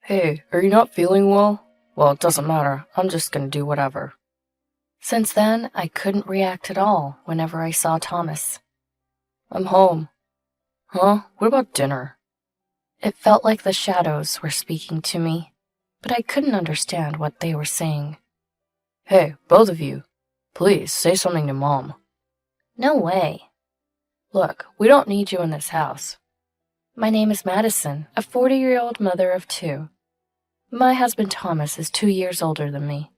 Hey, are you not feeling well? Well, it doesn't matter. I'm just gonna do whatever. Since then, I couldn't react at all whenever I saw Thomas. I'm home. Huh? What about dinner? It felt like the shadows were speaking to me, but I couldn't understand what they were saying. Hey, both of you. Please, say something to Mom. No way. Look, we don't need you in this house. My name is Madison, a 40-year-old mother of two. My husband Thomas is 2 years older than me.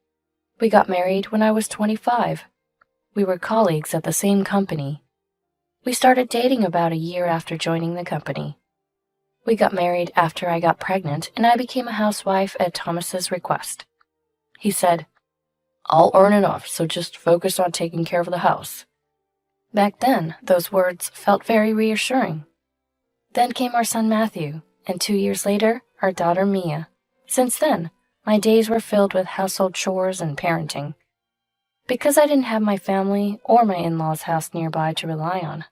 We got married when I was 25. We were colleagues at the same company. We started dating about a year after joining the company. We got married after I got pregnant, and I became a housewife at Thomas's request. He said, I'll earn enough, so just focus on taking care of the house. Back then, those words felt very reassuring. Then came our son Matthew, and 2 years later, our daughter Mia. Since then, my days were filled with household chores and parenting. Because I didn't have my family or my in-laws' house nearby to rely on.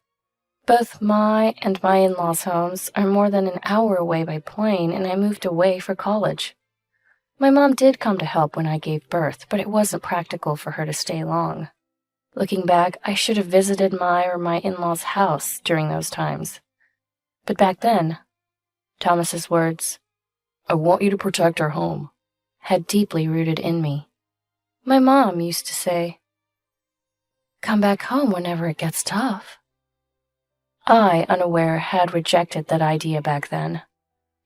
Both my and my in-laws' homes are more than an hour away by plane, and I moved away for college. My mom did come to help when I gave birth, but it wasn't practical for her to stay long. Looking back, I should have visited my or my in-laws' house during those times. But back then, Thomas's words, I want you to protect our home, had deeply rooted in me. My mom used to say, come back home whenever it gets tough. I, unaware, had rejected that idea back then.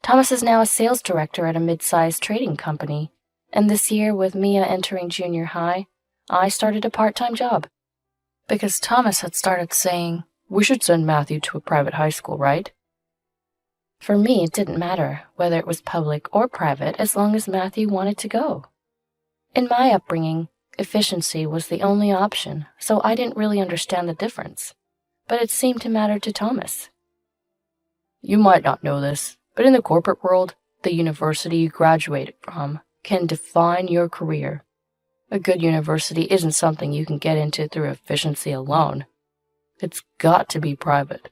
Thomas is now a sales director at a mid-sized trading company, and this year, with Mia entering junior high, I started a part-time job. Because Thomas had started saying, we should send Matthew to a private high school, right? For me, it didn't matter whether it was public or private as long as Matthew wanted to go. In my upbringing, efficiency was the only option, so I didn't really understand the difference. But it seemed to matter to Thomas. You might not know this, but in the corporate world, the university you graduated from can define your career. A good university isn't something you can get into through efficiency alone. It's got to be private.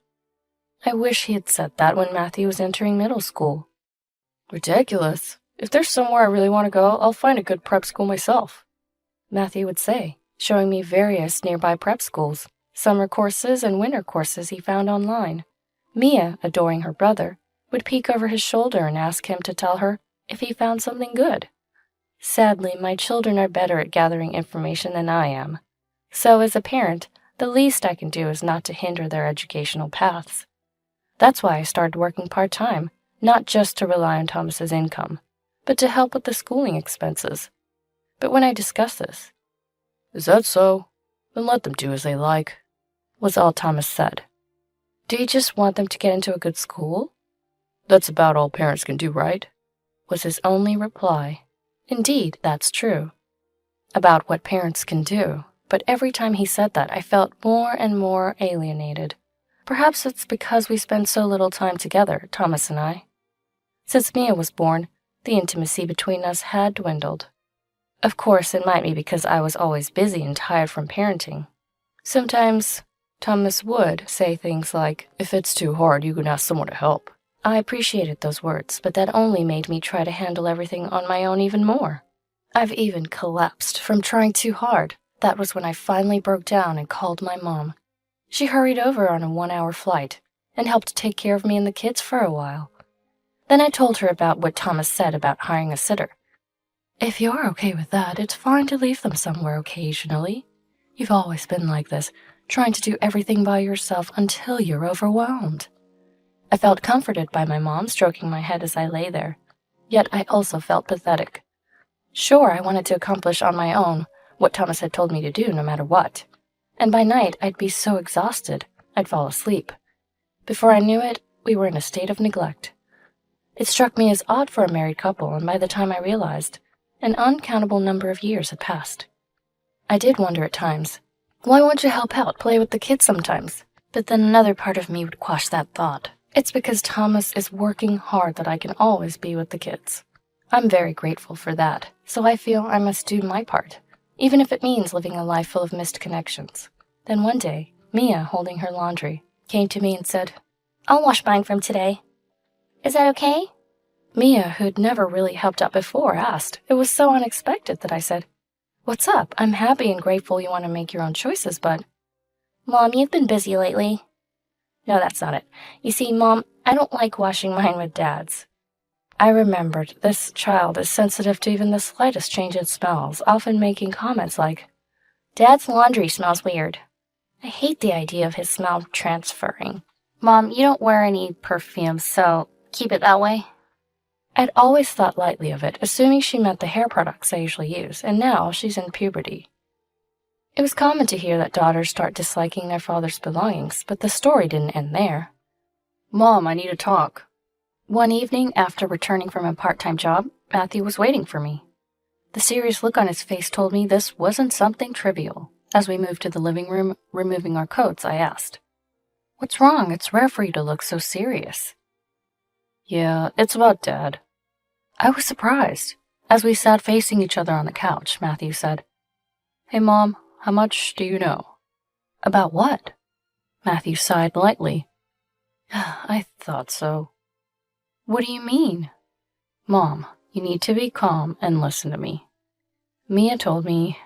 I wish he had said that when Matthew was entering middle school. Ridiculous. If there's somewhere I really want to go, I'll find a good prep school myself, Matthew would say, showing me various nearby prep schools, summer courses and winter courses he found online. Mia, adoring her brother, would peek over his shoulder and ask him to tell her if he found something good. Sadly, my children are better at gathering information than I am. So as a parent, the least I can do is not to hinder their educational paths. That's why I started working part-time, not just to rely on Thomas's income, but to help with the schooling expenses. But when I discussed this, is that so? Then let them do as they like, was all Thomas said. Do you just want them to get into a good school? That's about all parents can do, right? Was his only reply. Indeed, that's true. About what parents can do, but every time he said that, I felt more and more alienated. Perhaps it's because we spend so little time together, Thomas and I. Since Mia was born, the intimacy between us had dwindled. Of course, it might be because I was always busy and tired from parenting. Sometimes, Thomas would say things like, if it's too hard, you can ask someone to help. I appreciated those words, but that only made me try to handle everything on my own even more. I've even collapsed from trying too hard. That was when I finally broke down and called my mom. She hurried over on a 1-hour flight and helped take care of me and the kids for a while. Then I told her about what Thomas said about hiring a sitter. If you're okay with that, it's fine to leave them somewhere occasionally. You've always been like this, trying to do everything by yourself until you're overwhelmed. I felt comforted by my mom stroking my head as I lay there, yet I also felt pathetic. Sure, I wanted to accomplish on my own what Thomas had told me to do no matter what. And by night, I'd be so exhausted, I'd fall asleep. Before I knew it, we were in a state of neglect. It struck me as odd for a married couple, and by the time I realized, an uncountable number of years had passed. I did wonder at times, why won't you help out, play with the kids sometimes? But then another part of me would quash that thought. It's because Thomas is working hard that I can always be with the kids. I'm very grateful for that, so I feel I must do my part, even if it means living a life full of missed connections. Then one day, Mia, holding her laundry, came to me and said, I'll wash mine from today. Is that okay? Mia, who'd never really helped out before, asked. It was so unexpected that I said, "What's up? I'm happy and grateful you want to make your own choices, but—" "Mom, you've been busy lately." "No, that's not it. You see, Mom, I don't like washing mine with Dad's." I remembered this child is sensitive to even the slightest change in smells, often making comments like, "Dad's laundry smells weird. I hate the idea of his smell transferring. Mom, you don't wear any perfume, so keep it that way." I'd always thought lightly of it, assuming she meant the hair products I usually use, and now she's in puberty. It was common to hear that daughters start disliking their father's belongings, but the story didn't end there. "Mom, I need to talk." One evening, after returning from a part-time job, Matthew was waiting for me. The serious look on his face told me this wasn't something trivial. As we moved to the living room, removing our coats, I asked, "What's wrong? It's rare for you to look so serious." "Yeah, it's about Dad." I was surprised. As we sat facing each other on the couch, Matthew said, "Hey, Mom, how much do you know?" "About what?" Matthew sighed lightly. "I thought so." "What do you mean?" "Mom, you need to be calm and listen to me. Mia told me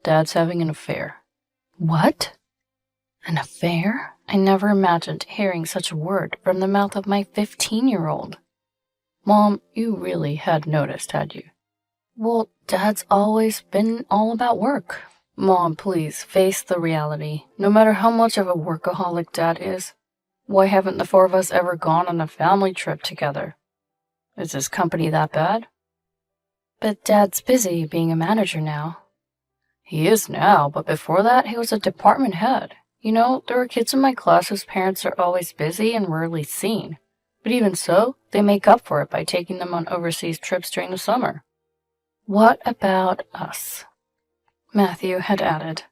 Dad's having an affair." "What? An affair?" I never imagined hearing such a word from the mouth of my 15-year-old. "Mom, you really had noticed, had you?" "Well, Dad's always been all about work." "Mom, please, face the reality. No matter how much of a workaholic Dad is, why haven't the four of us ever gone on a family trip together? Is his company that bad?" "But Dad's busy being a manager now." "He is now, but before that, he was a department head. You know, there are kids in my class whose parents are always busy and rarely seen. But even so, they make up for it by taking them on overseas trips during the summer." "What about us?" Matthew had added.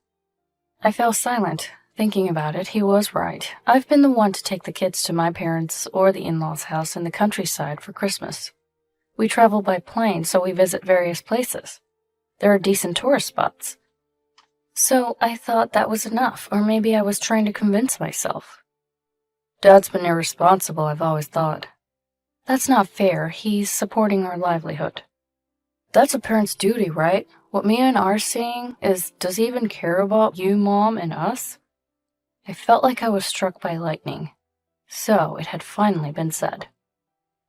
I fell silent. Thinking about it, he was right. I've been the one to take the kids to my parents' or the in-laws' house in the countryside for Christmas. We travel by plane, so we visit various places. There are decent tourist spots. So I thought that was enough, or maybe I was trying to convince myself. "Dad's been irresponsible, I've always thought." "That's not fair. He's supporting our livelihood." "That's a parent's duty, right? What Mia and I are saying is, does he even care about you, Mom, and us?" I felt like I was struck by lightning. So it had finally been said.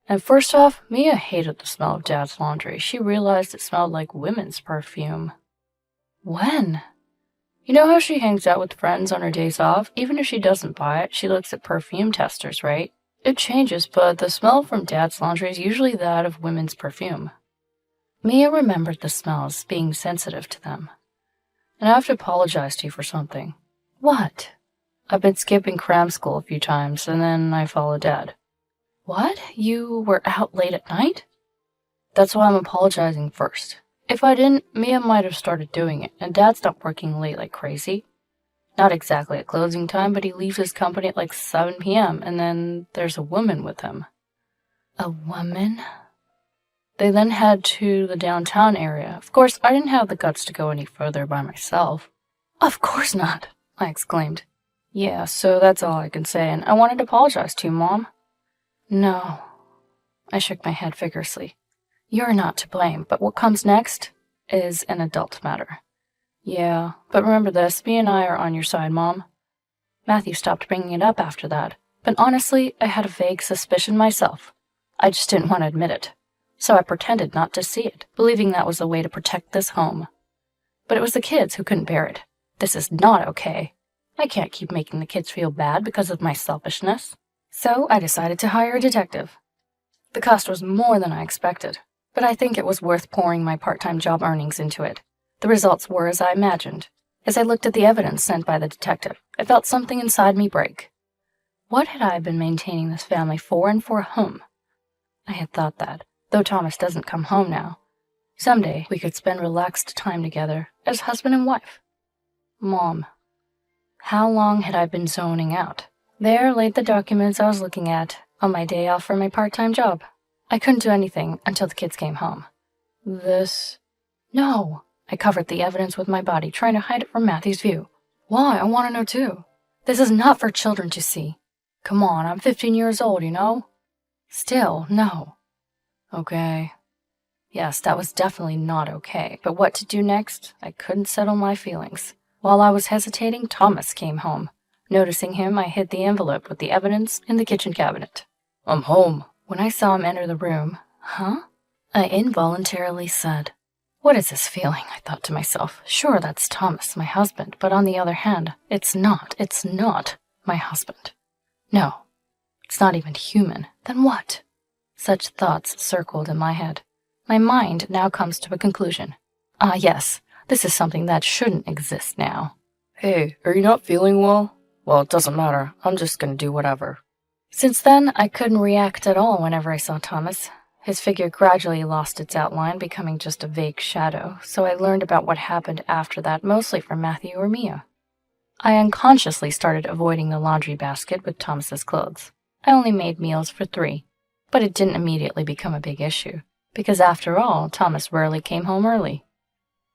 And first off, Mia hated the smell of Dad's laundry. She realized it smelled like women's perfume. "When?" "You know how she hangs out with friends on her days off? Even if she doesn't buy it, she looks at perfume testers, right? It changes, but the smell from Dad's laundry is usually that of women's perfume." Mia remembered the smells, being sensitive to them. "And I have to apologize to you for something." "What?" "I've been skipping cram school a few times, and then I followed Dad." "What? You were out late at night?" "That's why I'm apologizing first. If I didn't, Mia might have started doing it, and Dad's not working late like crazy. Not exactly at closing time, but he leaves his company at like 7 p.m., and then there's a woman with him." "A woman?" They then head to the downtown area. Of course, I didn't have the guts to go any further by myself. "Of course not," I exclaimed. "Yeah, so that's all I can say, and I wanted to apologize to you, Mom." "No." I shook my head vigorously. "You're not to blame, but what comes next is an adult matter." "Yeah, but remember this, me and I are on your side, Mom." Matthew stopped bringing it up after that, but honestly, I had a vague suspicion myself. I just didn't want to admit it. So I pretended not to see it, believing that was a way to protect this home. But it was the kids who couldn't bear it. This is not okay. I can't keep making the kids feel bad because of my selfishness. So I decided to hire a detective. The cost was more than I expected, but I think it was worth pouring my part-time job earnings into it. The results were as I imagined. As I looked at the evidence sent by the detective, I felt something inside me break. What had I been maintaining this family for, and for whom? I had thought that, though Thomas doesn't come home now, someday we could spend relaxed time together as husband and wife. Mom. How long had I been zoning out? There laid the documents I was looking at on my day off from my part-time job. I couldn't do anything until the kids came home. This... No. I covered the evidence with my body, trying to hide it from Matthew's view. Why? I want to know too. This is not for children to see. Come on, I'm 15 years old, you know? Still, no. Okay. Yes, that was definitely not okay, but what to do next? I couldn't settle my feelings. While I was hesitating, Thomas came home. Noticing him, I hid the envelope with the evidence in the kitchen cabinet. I'm home. When I saw him enter the room, huh? I involuntarily said. What is this feeling? I thought to myself. Sure, that's Thomas, my husband, but on the other hand, it's not my husband. No, it's not even human. Then what? Such thoughts circled in my head. My mind now comes to a conclusion. Ah, yes, this is something that shouldn't exist now. Hey, are you not feeling well? Well, it doesn't matter. I'm just gonna do whatever. Since then, I couldn't react at all whenever I saw Thomas. His figure gradually lost its outline, becoming just a vague shadow, so I learned about what happened after that mostly from Matthew or Mia. I unconsciously started avoiding the laundry basket with Thomas's clothes. I only made meals for 3, but it didn't immediately become a big issue, because after all, Thomas rarely came home early.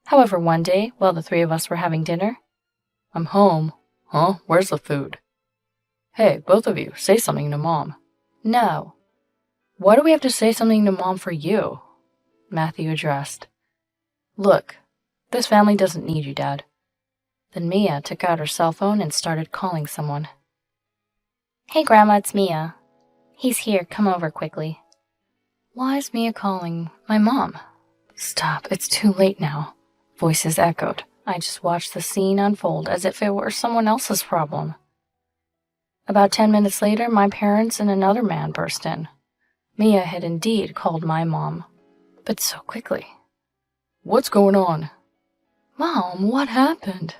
However, one day, while the 3 of us were having dinner, I'm home. Huh? Where's the food? Hey, both of you, say something to Mom. No. Why do we have to say something to Mom for you? Matthew addressed. Look, this family doesn't need you, Dad. Then Mia took out her cell phone and started calling someone. Hey, Grandma, it's Mia. He's here, come over quickly. Why is Mia calling my mom? Stop, it's too late now. Voices echoed. I just watched the scene unfold as if it were someone else's problem. About 10 minutes later, my parents and another man burst in. Mia had indeed called my mom, but so quickly. What's going on? Mom, what happened?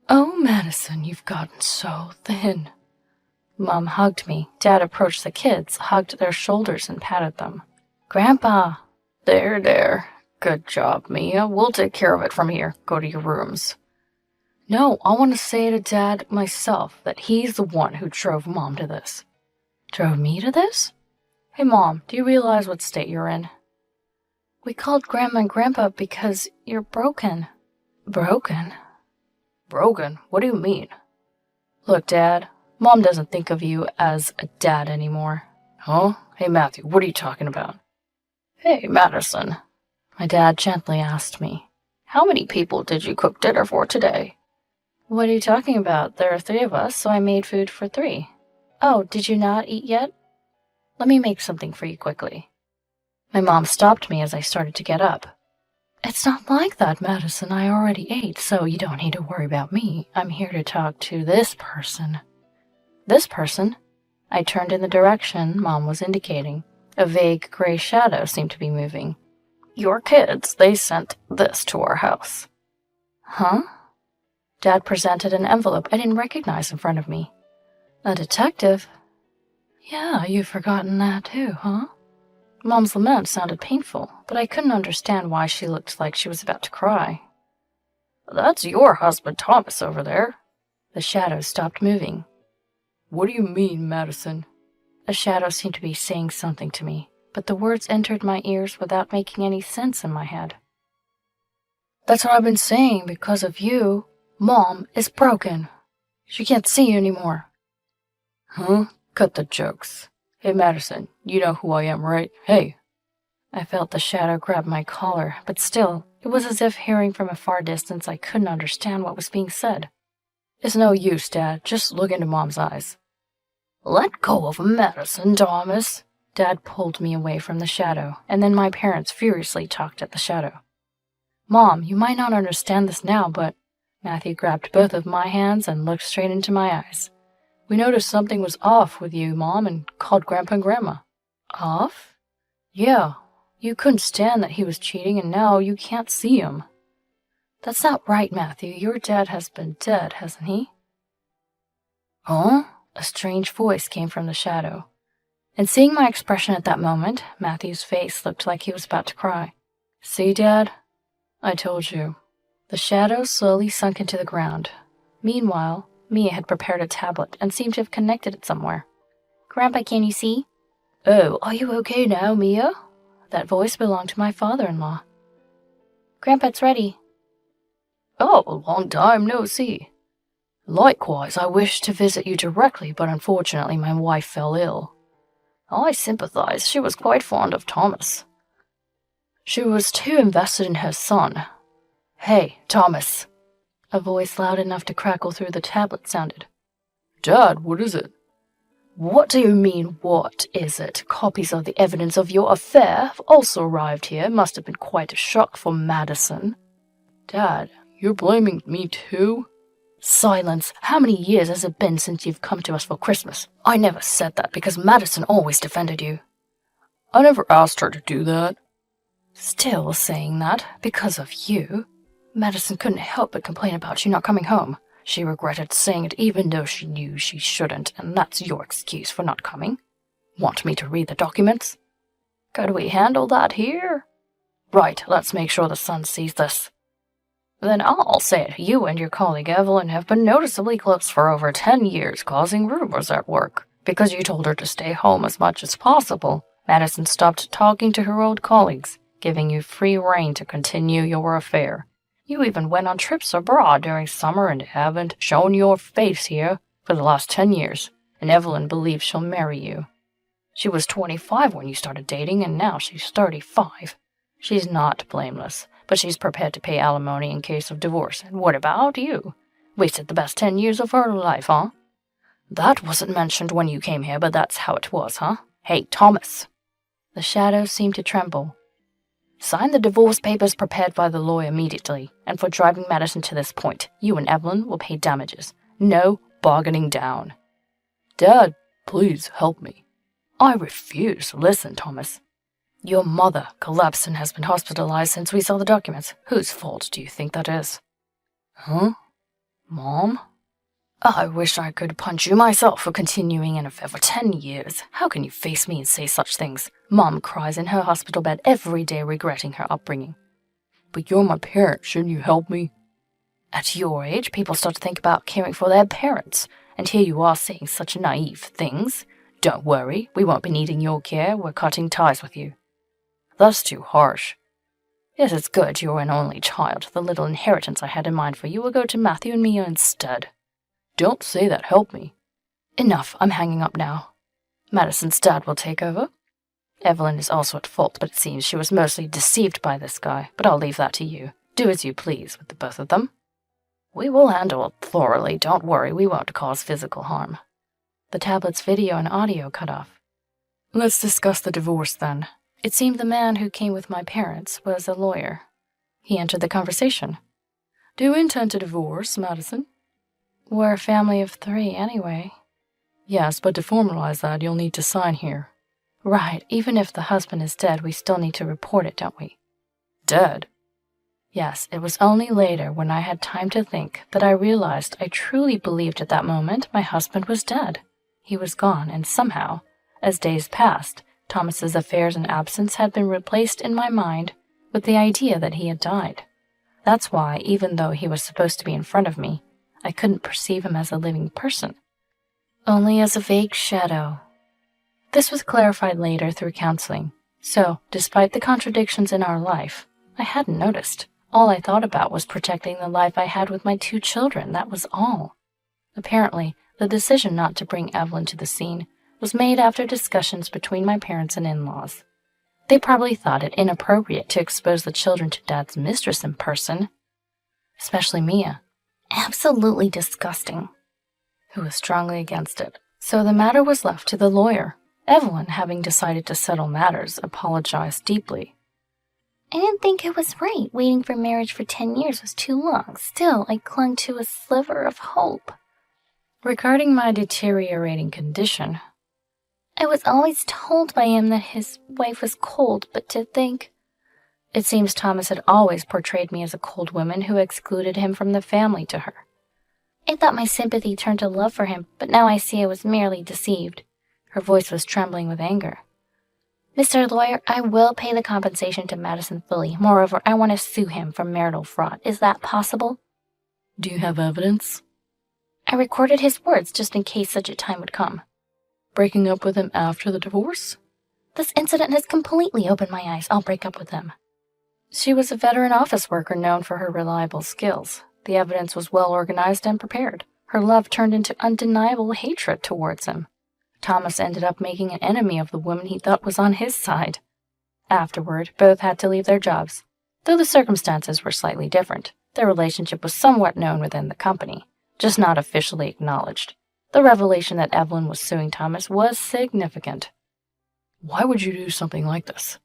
Oh, Madison, you've gotten so thin. Mom hugged me. Dad approached the kids, hugged their shoulders, and patted them. Grandpa. There. Good job, Mia. We'll take care of it from here. Go to your rooms. No, I want to say to Dad myself that he's the one who drove Mom to this. Drove me to this? Hey, Mom, do you realize what state you're in? We called Grandma and Grandpa because you're broken. Broken? Broken? What do you mean? Look, Dad, Mom doesn't think of you as a dad anymore. Huh? Hey, Matthew, what are you talking about? Hey, Madison. My dad gently asked me. How many people did you cook dinner for today? What are you talking about? There are 3 of us, so I made food for 3. Oh, did you not eat yet? Let me make something for you quickly. My mom stopped me as I started to get up. It's not like that, Madison. I already ate, so you don't need to worry about me. I'm here to talk to this person. This person? I turned in the direction Mom was indicating. A vague gray shadow seemed to be moving. Your kids, they sent this to our house. Huh? Dad presented an envelope I didn't recognize in front of me. A detective? Yeah, you've forgotten that too, huh? Mom's lament sounded painful, but I couldn't understand why she looked like she was about to cry. That's your husband Thomas over there. The shadow stopped moving. What do you mean, Madison? The shadow seemed to be saying something to me, but the words entered my ears without making any sense in my head. That's what I've been saying. Because of you, Mom is broken. She can't see you anymore. Huh? Cut the jokes. Hey, Madison, you know who I am, right? Hey. I felt the shadow grab my collar, but still, it was as if hearing from a far distance I couldn't understand what was being said. It's no use, Dad. Just look into Mom's eyes. Let go of Madison, Thomas. Dad pulled me away from the shadow, and then my parents furiously talked at the shadow. Mom, you might not understand this now, but Matthew grabbed both of my hands and looked straight into my eyes. We noticed something was off with you, Mom, and called Grandpa and Grandma. Off? Yeah. You couldn't stand that he was cheating, and now you can't see him. That's not right, Matthew. Your dad has been dead, hasn't he? Huh? A strange voice came from the shadow. And seeing my expression at that moment, Matthew's face looked like he was about to cry. See, Dad? I told you. The shadow slowly sunk into the ground. Meanwhile, Mia had prepared a tablet and seemed to have connected it somewhere. Grandpa, can you see? Oh, are you okay now, Mia? That voice belonged to my father-in-law. Grandpa, it's ready. Oh, a long time no see. Likewise, I wished to visit you directly, but unfortunately my wife fell ill. I sympathize. She was quite fond of Thomas. She was too invested in her son. Hey, Thomas. A voice loud enough to crackle through the tablet sounded. Dad, what is it? What do you mean, what is it? Copies of the evidence of your affair have also arrived here. Must have been quite a shock for Madison. Dad, you're blaming me too? Silence. How many years has it been since you've come to us for Christmas? I never said that because Madison always defended you. I never asked her to do that. Still saying that, because of you. Madison couldn't help but complain about you not coming home. She regretted saying it even though she knew she shouldn't, and that's your excuse for not coming. Want me to read the documents? Could we handle that here? Right, let's make sure the son sees this. Then I'll say it. You and your colleague Evelyn have been noticeably close for over 10 years, causing rumors at work. Because you told her to stay home as much as possible, Madison stopped talking to her old colleagues, giving you free rein to continue your affair. You even went on trips abroad during summer and haven't shown your face here for the last 10 years, and Evelyn believes she'll marry you. She was 25 when you started dating, and now she's 35. She's not blameless, but she's prepared to pay alimony in case of divorce. And what about you? Wasted the best 10 years of her life, huh? That wasn't mentioned when you came here, but that's how it was, huh? Hey, Thomas. The shadows seemed to tremble. Sign the divorce papers prepared by the lawyer immediately, and for driving Madison to this point, you and Evelyn will pay damages. No bargaining down. Dad, please help me. I refuse. Listen, Thomas. Your mother collapsed and has been hospitalized since we saw the documents. Whose fault do you think that is? Huh? Mom? I wish I could punch you myself for continuing an affair for 10 years. How can you face me and say such things? Mom cries in her hospital bed every day regretting her upbringing. But you're my parent, shouldn't you help me? At your age, people start to think about caring for their parents, and here you are saying such naive things. Don't worry, we won't be needing your care. We're cutting ties with you. That's too harsh. Yes, it's good you're an only child. The little inheritance I had in mind for you will go to Matthew and Mia instead. Don't say that, help me. Enough, I'm hanging up now. Madison's dad will take over. Evelyn is also at fault, but it seems she was mostly deceived by this guy, but I'll leave that to you. Do as you please with the both of them. We will handle it thoroughly, don't worry, we won't cause physical harm. The tablet's video and audio cut off. Let's discuss the divorce then. It seemed the man who came with my parents was a lawyer. He entered the conversation. Do you intend to divorce, Madison? We're a family of 3 anyway. Yes, but to formalize that, you'll need to sign here. Right, even if the husband is dead, we still need to report it, don't we? Dead? Yes, it was only later, when I had time to think, that I realized I truly believed at that moment my husband was dead. He was gone, and somehow, as days passed, Thomas's affairs and absence had been replaced in my mind with the idea that he had died. That's why, even though he was supposed to be in front of me, I couldn't perceive him as a living person, only as a vague shadow. This was clarified later through counseling, so, despite the contradictions in our life, I hadn't noticed. All I thought about was protecting the life I had with my 2 children, that was all. Apparently, the decision not to bring Evelyn to the scene was made after discussions between my parents and in-laws. They probably thought it inappropriate to expose the children to Dad's mistress in person, especially Mia. Absolutely disgusting. Who was strongly against it. So the matter was left to the lawyer. Evelyn, having decided to settle matters, apologized deeply. I didn't think it was right. Waiting for marriage for 10 years was too long. Still, I clung to a sliver of hope. Regarding my deteriorating condition, I was always told by him that his wife was cold, but to think... It seems Thomas had always portrayed me as a cold woman who excluded him from the family to her. I thought my sympathy turned to love for him, but now I see I was merely deceived. Her voice was trembling with anger. Mr. Lawyer, I will pay the compensation to Madison fully. Moreover, I want to sue him for marital fraud. Is that possible? Do you have evidence? I recorded his words just in case such a time would come. Breaking up with him after the divorce? This incident has completely opened my eyes. I'll break up with him. She was a veteran office worker known for her reliable skills. The evidence was well organized and prepared. Her love turned into undeniable hatred towards him. Thomas ended up making an enemy of the woman he thought was on his side. Afterward, both had to leave their jobs. Though the circumstances were slightly different, their relationship was somewhat known within the company, just not officially acknowledged. The revelation that Evelyn was suing Thomas was significant. Why would you do something like this?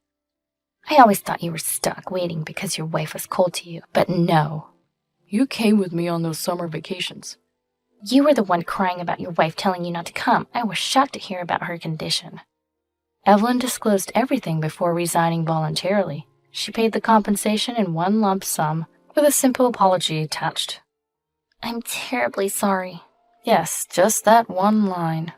I always thought you were stuck waiting because your wife was cold to you, but no. You came with me on those summer vacations. You were the one crying about your wife telling you not to come. I was shocked to hear about her condition. Evelyn disclosed everything before resigning voluntarily. She paid the compensation in one lump sum, with a simple apology attached. I'm terribly sorry. Yes, just that one line.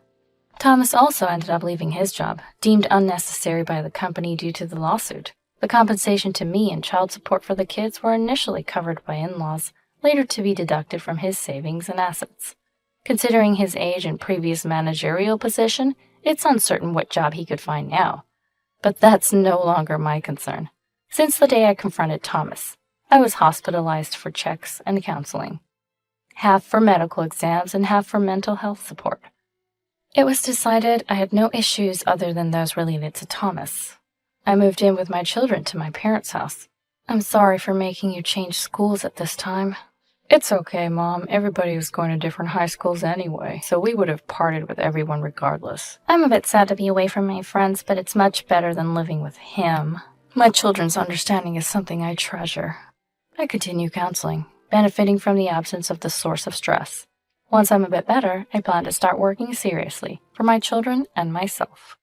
Thomas also ended up leaving his job, deemed unnecessary by the company due to the lawsuit. The compensation to me and child support for the kids were initially covered by in-laws, later to be deducted from his savings and assets. Considering his age and previous managerial position, it's uncertain what job he could find now. But that's no longer my concern. Since the day I confronted Thomas, I was hospitalized for checks and counseling, half for medical exams and half for mental health support. It was decided I had no issues other than those related to Thomas. I moved in with my children to my parents' house. I'm sorry for making you change schools at this time. It's okay, Mom. Everybody was going to different high schools anyway, so we would have parted with everyone regardless. I'm a bit sad to be away from my friends, but it's much better than living with him. My children's understanding is something I treasure. I continue counseling, benefiting from the absence of the source of stress. Once I'm a bit better, I plan to start working seriously for my children and myself.